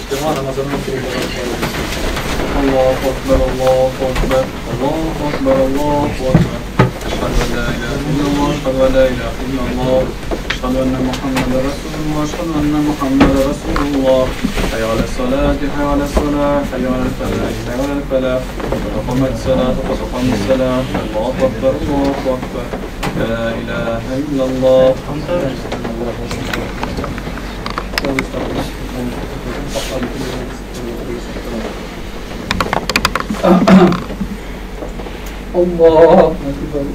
Cuma namazının Allahu Ekber, Allahu Ekber, Allahu Ekber, Allahu Ekber. Eşhedü en la ilahe illallah, eşhedü en la ilahe illallah. Eşhedü enne Muhammeden Resulullah, eşhedü enne Muhammeden Resulullah. Hayy alel salati, hayy alel salah, hayy alel felah, hayy alel felah. Kamet salat, kamet salat. Allahu Ekber, Allahu Ekber. La ilahe illallah. Allah Ekber.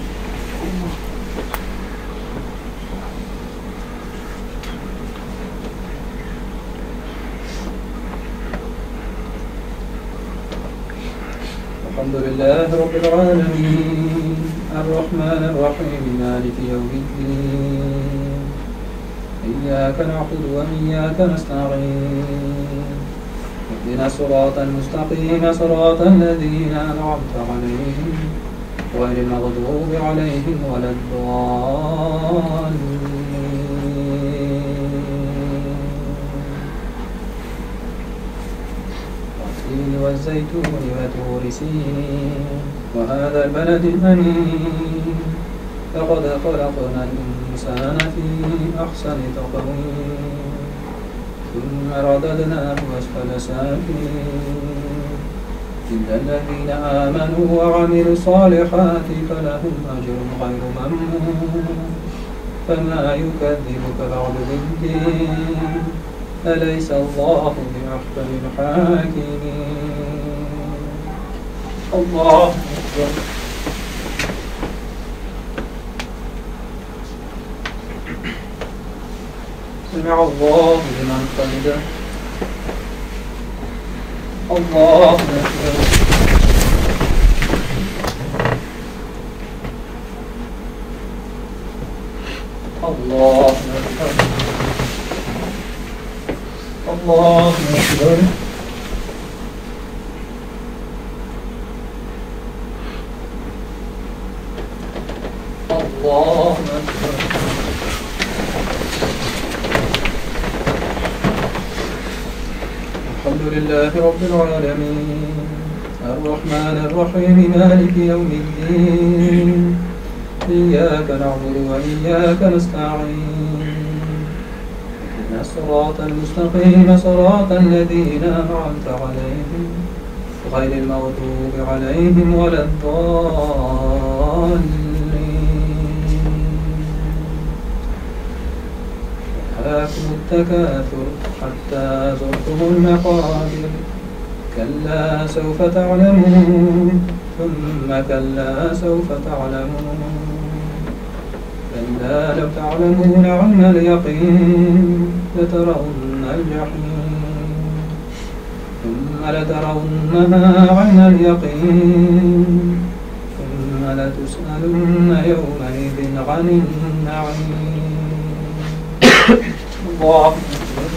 Elhamdülillahi Rabbil alemin. Errahmanirrahim. Maliki yevmiddin. İyyâke na'budu ve iyyâke nesta'in. اهدنا الصراط المستقيم صراط الذين أنعمت عليهم غير المغضوب عليهم ولا الضالين. والتين والزيتون وطور سينين وهذا البلد الأمين لقد خلقنا الإنسان في أحسن تقويم ثم رددناه أسفل سافلين إلا الذين آمنوا وعملوا الصالحات فلهم أجر غير ممنون فما يكذبك بعد بالدين أليس الله بأحكم الحاكمين. الله أكبر. سمع الله لمن حمده. الله أكبر. الله أكبر. الله أكبر. الله أكبر. الحمد لله رب العالمين الرحمن الرحيم مالك يوم الدين إياك نعبد وإياك نستعين اهدنا الصراط المستقيم صراط الذين أنعمت عليهم غير المغضوب عليهم ولا الضالين. ألهاكم التكاثر حتى زرتم المقابر كلا سوف تعلمون ثم كلا سوف تعلمون كلا لو تعلمون علم اليقين لترون الجحيم ثم لترونها عين اليقين ثم لتسألن يومئذ عن النعيم. الله أكبر.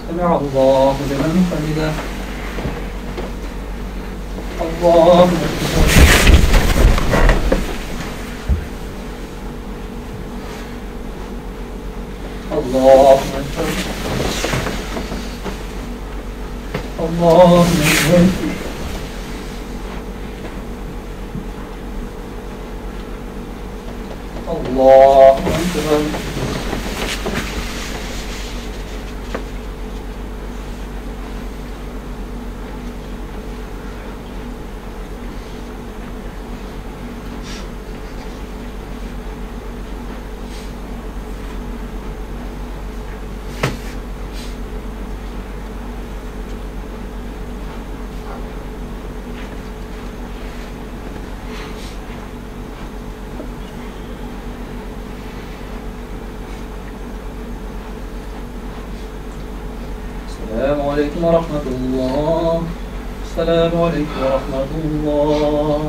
سمع الله لمن حمده. الله أكبر. الله أكبر. الله أكبر. الله أكبر. السلام عليكم ورحمة الله. السلام عليكم ورحمة الله.